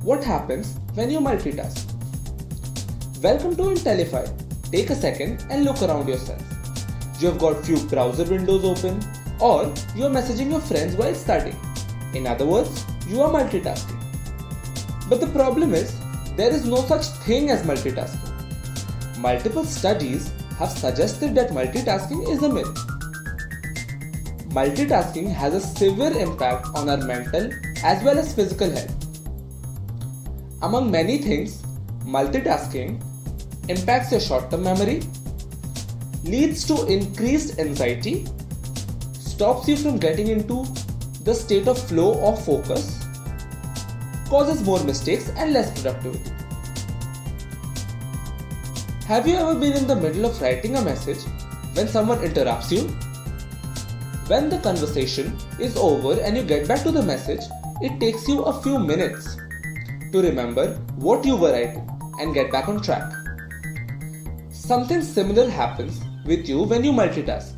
What happens when you multitask? Welcome to Intellify. Take a second and look around yourself. You have got few browser windows open, or you are messaging your friends while studying. In other words, you are multitasking. But the problem is, there is no such thing as multitasking. Multiple studies have suggested that multitasking is a myth. Multitasking has a severe impact on our mental as well as physical health. Among many things, multitasking impacts your short-term memory, leads to increased anxiety, stops you from getting into the state of flow or focus, causes more mistakes and less productivity. Have you ever been in the middle of writing a message when someone interrupts you? When the conversation is over and you get back to the message, it takes you a few minutes to remember what you were writing and get back on track. Something similar happens with you when you multitask.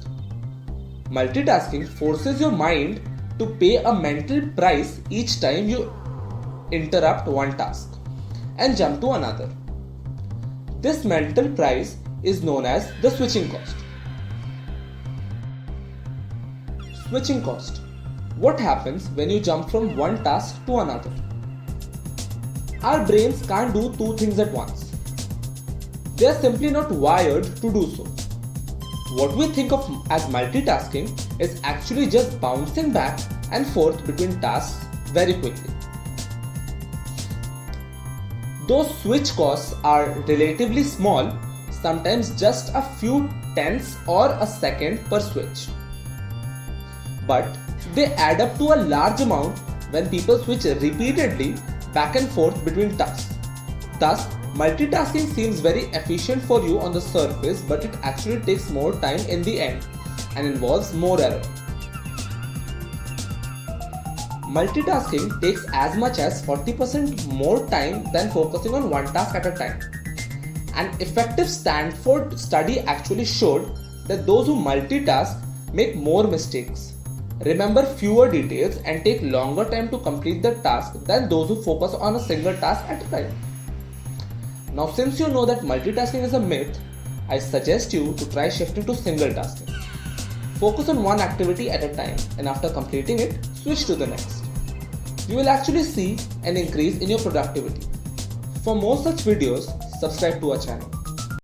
Multitasking forces your mind to pay a mental price each time you interrupt one task and jump to another. This mental price is known as the switching cost. Switching cost. What happens when you jump from one task to another? Our brains can't do two things at once. They are simply not wired to do so. What we think of as multitasking is actually just bouncing back and forth between tasks very quickly. Those switch costs are relatively small, sometimes just a few tenths or a second per switch. But they add up to a large amount when people switch repeatedly back and forth between tasks. Thus, multitasking seems very efficient for you on the surface, but it actually takes more time in the end and involves more error. Multitasking takes as much as 40% more time than focusing on one task at a time. An effective Stanford study actually showed that those who multitask make more mistakes, remember fewer details, and take longer time to complete the task than those who focus on a single task at a time. Now, since you know that multitasking is a myth, I suggest you to try shifting to single tasking. Focus on one activity at a time, and after completing it, switch to the next. You will actually see an increase in your productivity. For more such videos, subscribe to our channel.